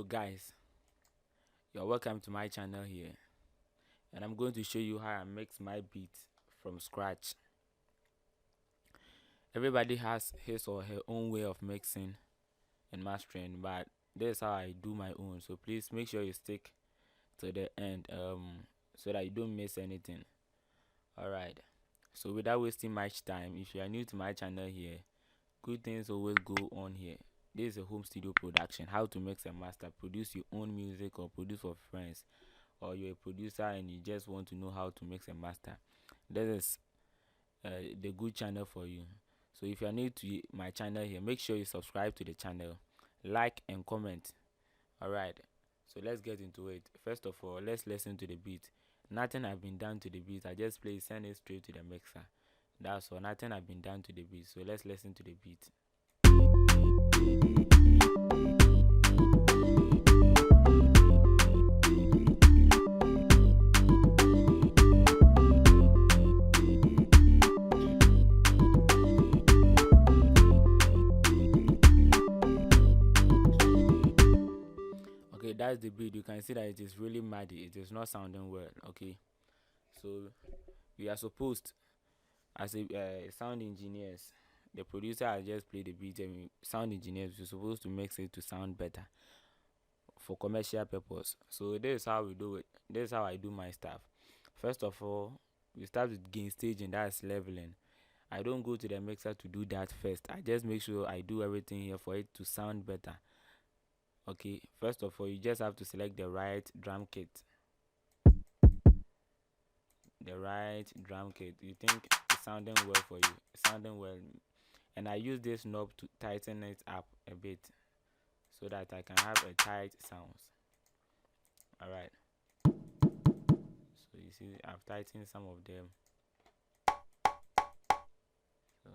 guys, you're welcome to my channel here, and I'm going to show you how I mix my beats from scratch. Everybody has his or her own way of mixing and mastering, but this is how I do my own. So please make sure you stick to the end so that you don't miss anything. Alright, so without wasting much time, if you are new to my channel here, good things always go on here. This is a home studio production, how to mix and master, produce your own music or produce for friends, or you're a producer and you just want to know how to mix and master. This is the good channel for you. So if you are new to my channel here, make sure you subscribe to the channel, like and comment. Alright, so let's get into it. First of all, let's listen to the beat. Nothing has been done to the beat. I just play, send it straight to the mixer. That's all. Nothing has been done to the beat. So let's listen to the beat. Okay, that's the beat. You can see that it is really muddy. It is not sounding well. Okay, so we are supposed, as a sound engineers, the producer has just played the beat, and sound engineers, we're supposed to mix it to sound better for commercial purpose. So this is how we do it. This is how I do my stuff. First of all, we start with gain staging, that's leveling. I don't go to the mixer to do that first. I just make sure I do everything here for it to sound better. Okay, first of all, you just have to select the right drum kit. The right drum kit. You think it's sounding well for you? It's sounding well. And I use this knob to tighten it up a bit so that I can have a tight sounds. Alright. So you see I've tightened some of them. So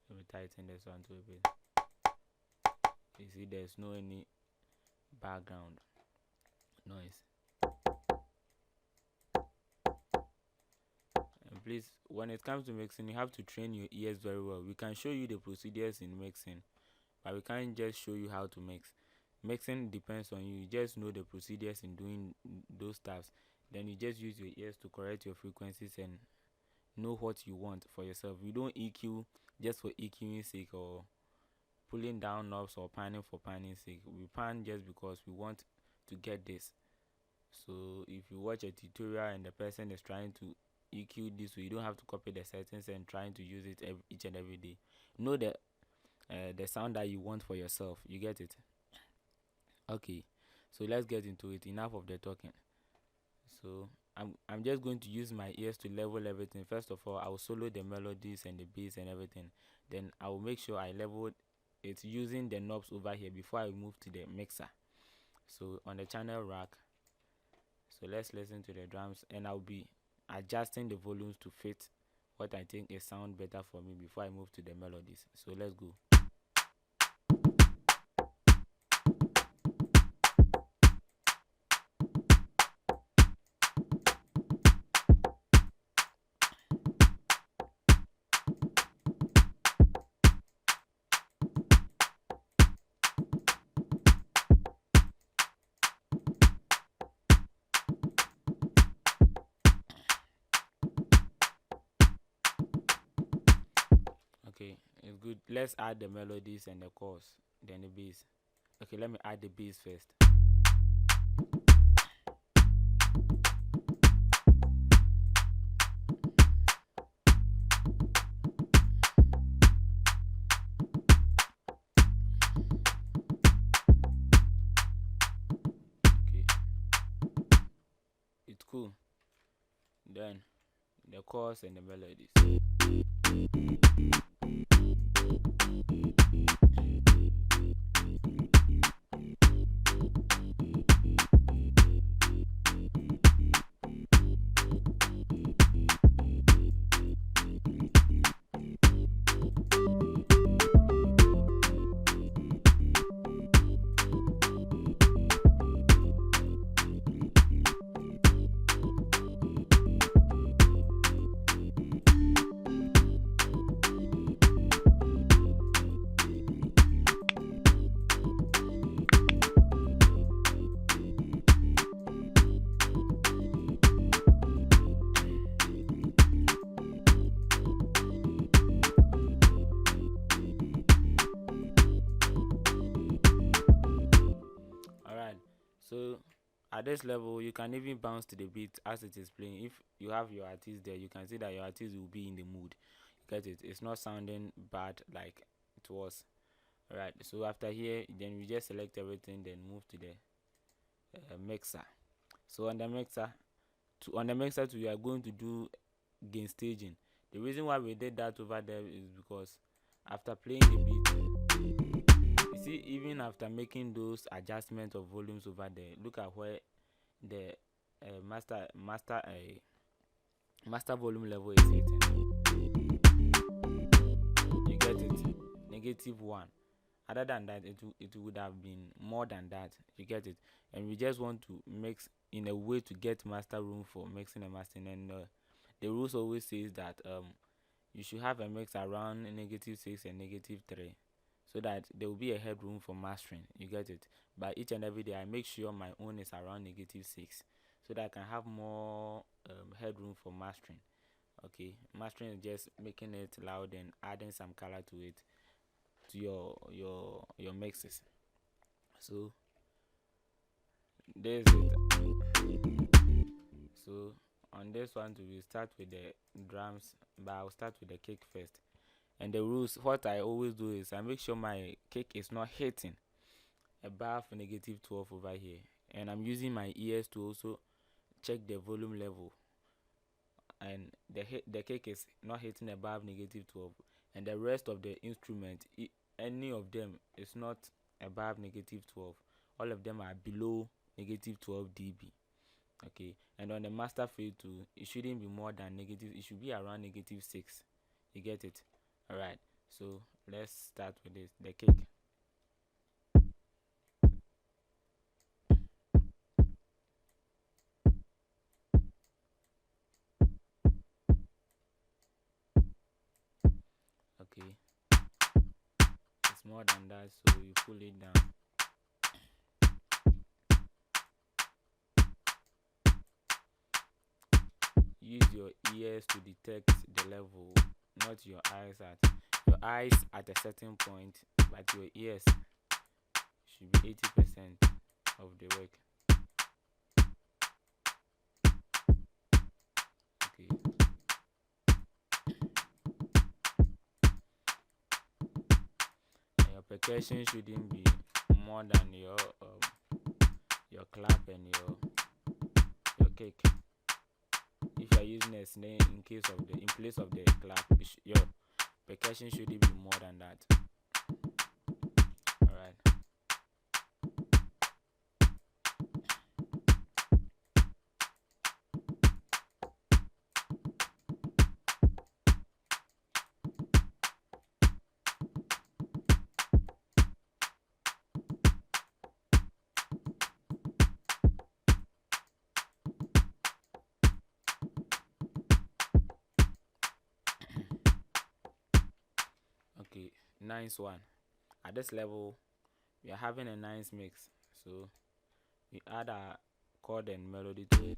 let me tighten this one too a bit. You see there's no any background noise. And please, when it comes to mixing, you have to train your ears very well. We can show you the procedures in mixing, but we can't just show you how to mix. Mixing depends on you. You just know the procedures in doing those stuffs. Then you just use your ears to correct your frequencies and know what you want for yourself. You don't EQ just for EQing sake, or pulling down knobs or panning for panning sake. We pan just because we want to get this. So if you watch a tutorial and the person is trying to EQ this way, you don't have to copy the settings and trying to use it each and every day. Know the sound that you want for yourself. You get it? Okay, so let's get into it. Enough of the talking. So I'm just going to use my ears to level everything. First of all, I will solo the melodies and the bass and everything. Then I will make sure I level it using the knobs over here before I move to the mixer. So on the channel rack, so let's listen to the drums, and I'll be adjusting the volumes to fit what I think is sound better for me before I move to the melodies. So let's go. Okay, it's good. Let's add the melodies and the chorus, then the bass. Okay, let me add the bass first. Okay, it's cool. Then the chorus and the melodies. At this level, you can even bounce to the beat as it is playing. If you have your artist there, you can see that your artist will be in the mood. Get it? It's not sounding bad like it was. Alright, so after here, then we just select everything, then move to the mixer. So on the mixer too, we are going to do gain staging. The reason why we did that over there is because after playing the beat, you see, even after making those adjustments of volumes over there, look at where the master volume level is hitting. You get it? -1. Other than that, it would have been more than that. You get it? And we just want to mix in a way to get master room for mixing and mastering. And the rules always says that you should have a mix around -6 and -3, so that there will be a headroom for mastering. You get it? But each and every day, I make sure my own is around -6, so that I can have more headroom for mastering. Okay, mastering is just making it loud and adding some color to it, to your mixes. So there's it. So on this one we start with the drums, but I'll start with the kick first. And the rules, what I always do is I make sure my kick is not hitting above -12 over here, and I'm using my ears to also check the volume level, and the kick is not hitting above -12, and the rest of the instrument, any of them is not above -12. All of them are below -12 dB. Okay, and on the master fade too, it shouldn't be more than negative. It should be around -6. You get it? All right. So let's start with this. The kick. Okay, it's more than that, so you pull it down. Use your ears to detect the level, not your eyes. Your eyes at a certain point, but your ears should be 80% of the work. Okay. And your percussion shouldn't be more than your clap and your kick. If you are using a snare in place of the clap, your percussion shouldn't be more than that. Alright. Okay, nice one. At this level, we are having a nice mix, so we add a chord and melody to it.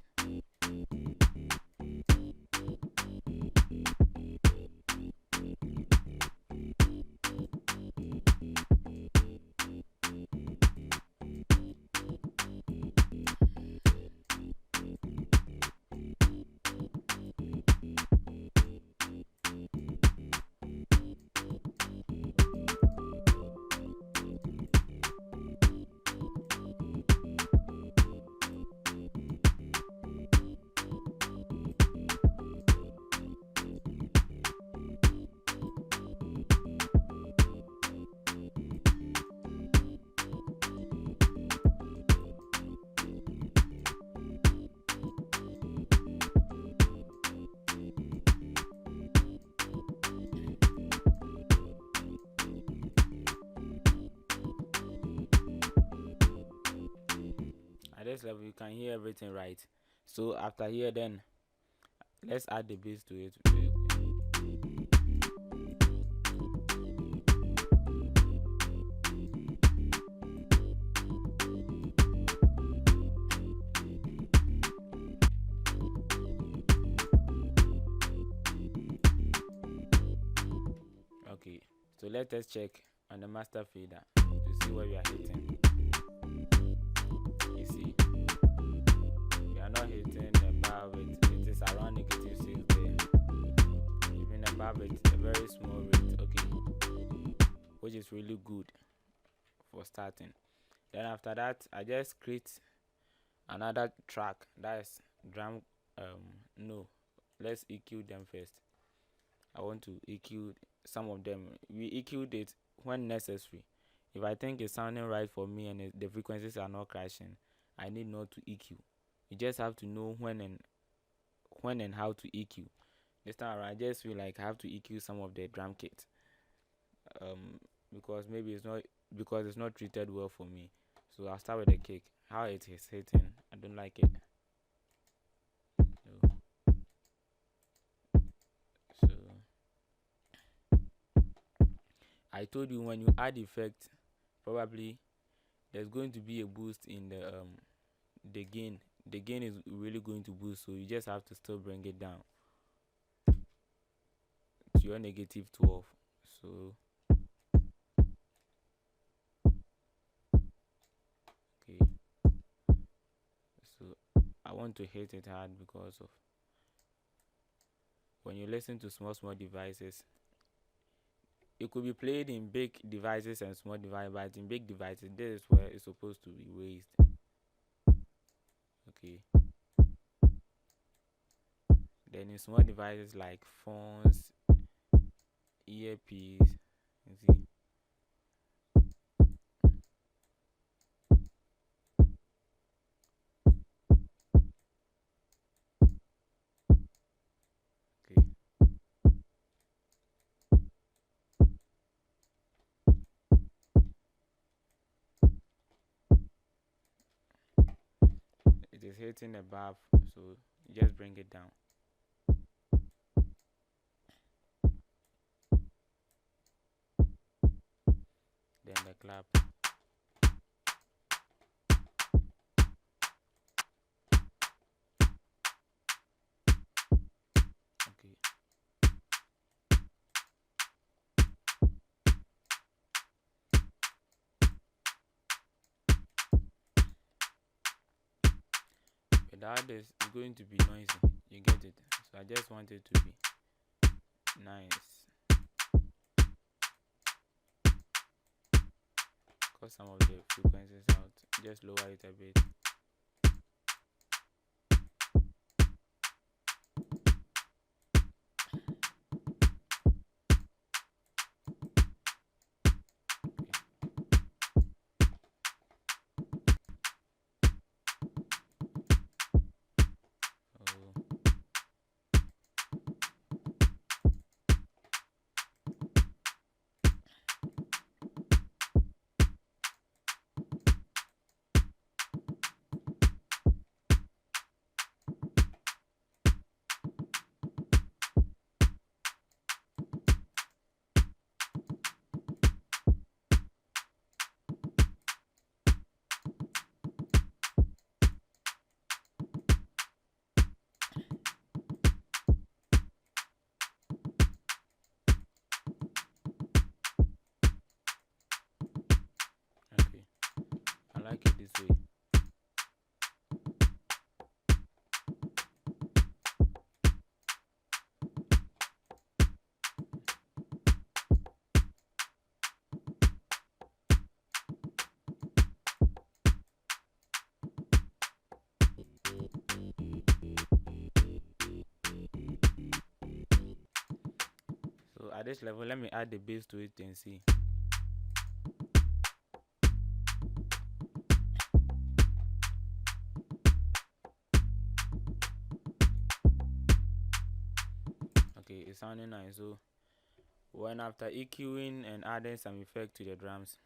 At this level, you can hear everything right. So after here, then let's add the bass to it. Okay, so let us check on the master fader to see where we are hitting. You see, have it a very small rate, okay, which is really good for starting. Then after that, I just create another track, that's drum. No, let's EQ them first. I want to EQ some of them. We EQ'd it when necessary. If I think it's sounding right for me and the frequencies are not crashing, I need not to EQ. You just have to know when and how to EQ. This time around, I just feel like I have to EQ some of the drum kit. Um, because maybe it's not treated well for me. So I'll start with the kick. How it is hitting, I don't like it. So, so I told you when you add effect, probably there's going to be a boost in the gain. The gain is really going to boost, so you just have to still bring it down to your -12. So okay, so I want to hit it hard because of when you listen to small devices, it could be played in big devices and small devices, but in big devices, this is where it's supposed to be raised. Okay. Then in small devices like phones, earpiece, you see. Okay. It is hitting above, so you just bring it down. Then the clap. Okay. Without this, it's going to be noisy. You get it? So I just want it to be nice. Cut some of the frequencies out. Just lower it a bit. Okay. I like it this way. So at this level, let me add the bass to it and see. Okay, it's sounding nice. So when after EQing and adding some effect to the drums,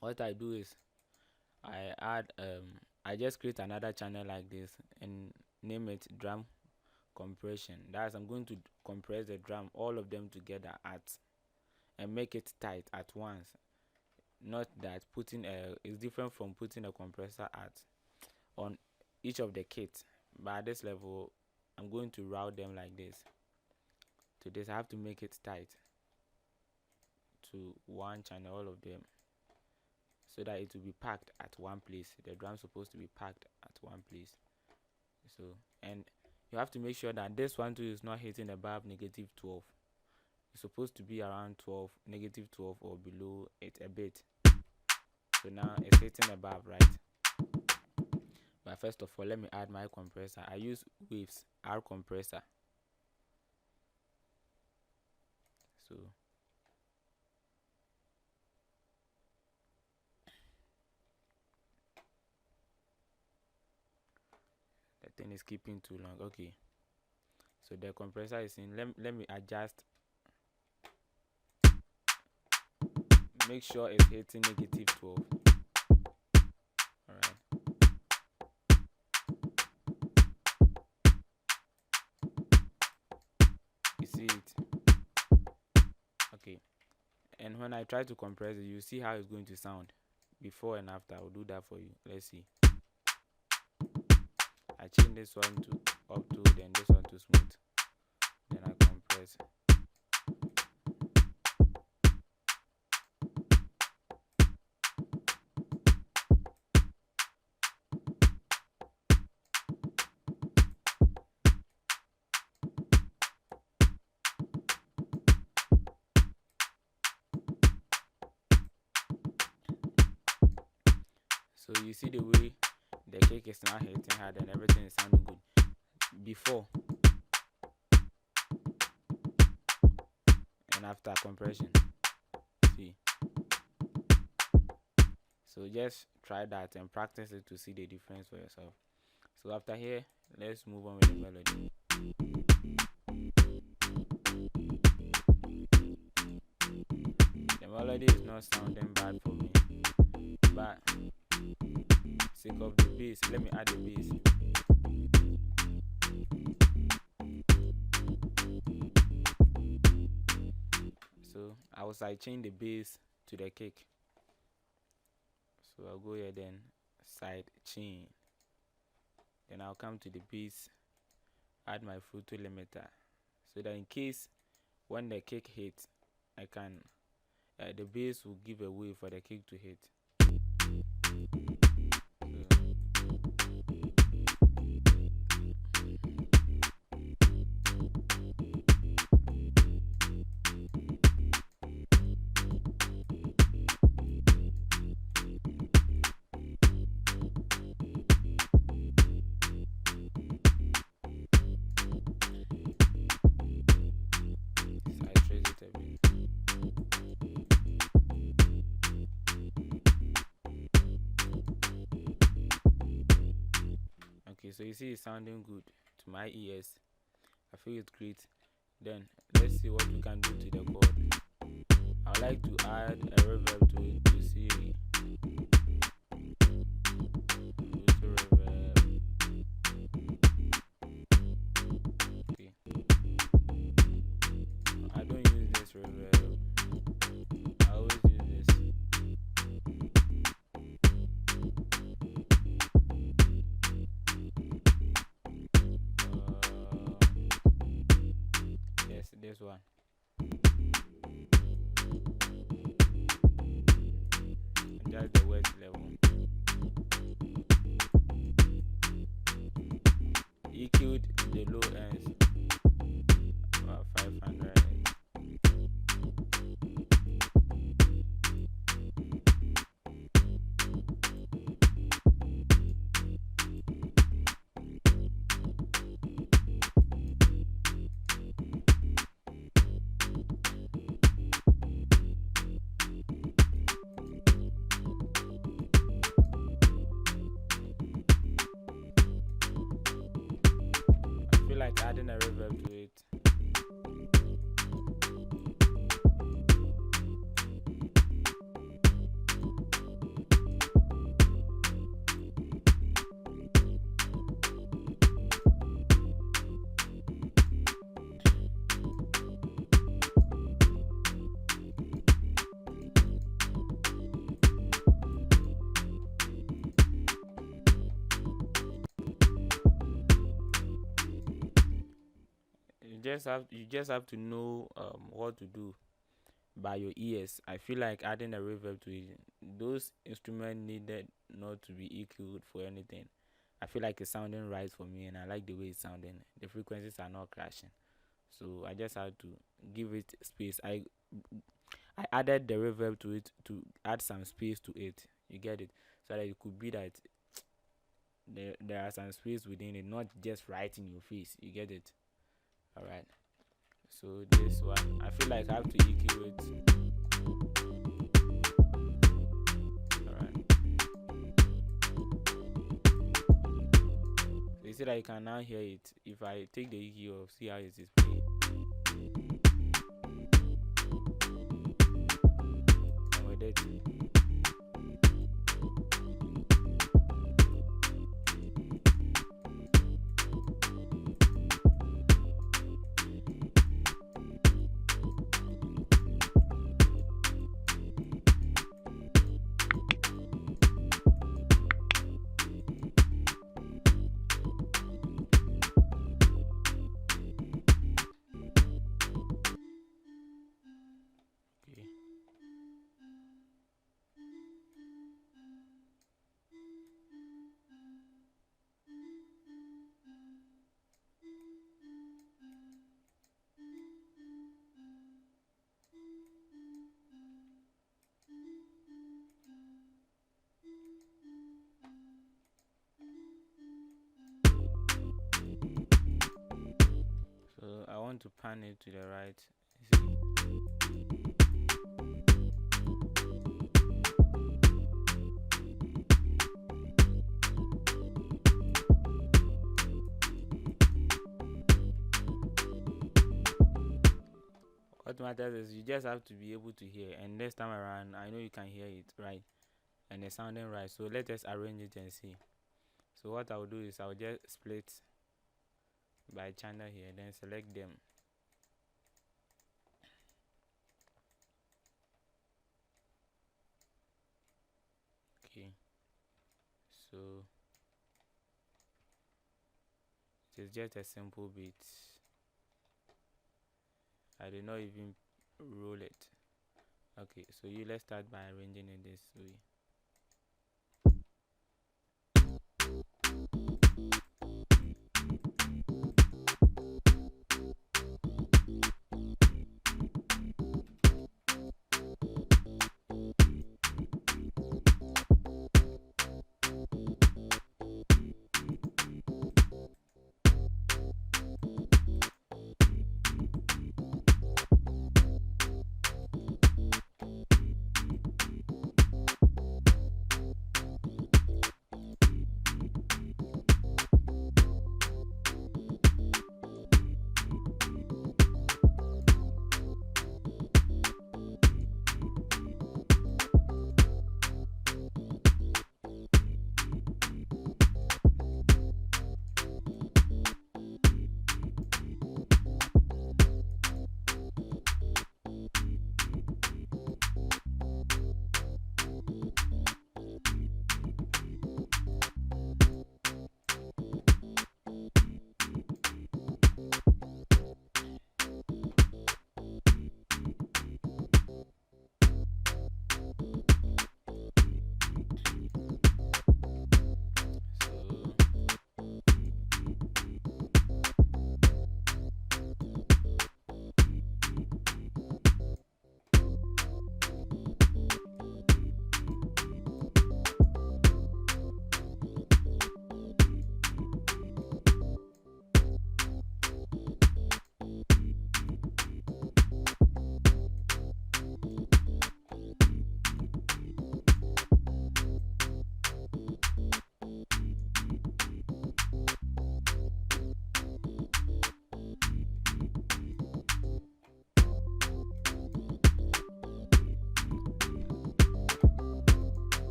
what I do is I just create another channel like this and name it drum compression. That's I'm going to compress the drum, all of them together and make it tight at once. Not that putting a is different from putting a compressor on each of the kits. But at this level, I'm going to route them like this. To this, I have to make it tight to one channel, all of them, so that it will be packed at one place. The drum's supposed to be packed at one place. So, and you have to make sure that this one too is not hitting above -12. It's supposed to be around 12, negative 12 or below it a bit. So now it's hitting above, right? But first of all, let me add my compressor. I use Waves R compressor. So the thing is keeping too long. Okay, so the compressor is in. Let me adjust. Make sure it's hitting negative 12. Alright. You see it? Okay. And when I try to compress it, you see how it's going to sound before and after. I'll do that for you. Let's see. I change this one to up to, then this one to smooth. Then I compress. So you see the way the cake is now hitting hard and everything is sounding good. Before and after compression. See. So just try that and practice it to see the difference for yourself. So after here, let's move on with the melody. The melody is not sounding bad for me, but sake of the bass, let me add the bass. So I was like change the bass to the kick. So I'll go here, then side chain, then I'll come to the bass, add my photo limiter, so that in case when the kick hits, I can the bass will give a way for the kick to hit. Okay, so you see it's sounding good to my ears. I feel it's great. Then let's see what we can do to the chord. I would like to add a reverb to it to see reverb. Okay. I don't use this reverb. I always use this. Yes, this one. Just the west level. EQ'd the low ends about 500. Like adding a reverb to it. You just have to know what to do by your ears. I feel like adding a reverb to it, those instruments needed not to be EQ'd for anything. I feel like it's sounding right for me, and I like the way it's sounding. The frequencies are not crashing, so I just had to give it space. I added the reverb to it to add some space to it. You get it, so that it could be that there are some space within it, not just right in your face. You get it. All right. So this one, I feel like I have to EQ it. All right. So you see that you can now hear it. If I take the EQ off, see how it is playing. And with it. Okay. So I want to pan it to the right. See? What matters is you just have to be able to hear, and this time around I know you can hear it right and it's sounding right. So let us arrange it and see. So what I'll do is I'll just split by channel here, then select them. Okay, so it is just a simple beat. I did not even roll it. Okay, so let's start by arranging it this way.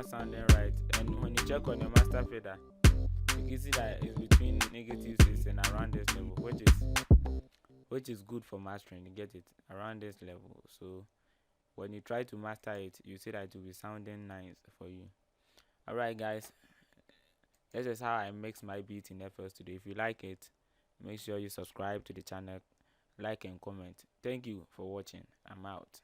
Sounding right, and when you check on your master fader, you can see that it's between -6 and around this level, which is good for mastering. You get it around this level, so when you try to master it, you see that it will be sounding nice for you. Alright guys, this is how I mix my beat in FL Studio. If you like it, make sure you subscribe to the channel, like and comment. Thank you for watching. I'm out.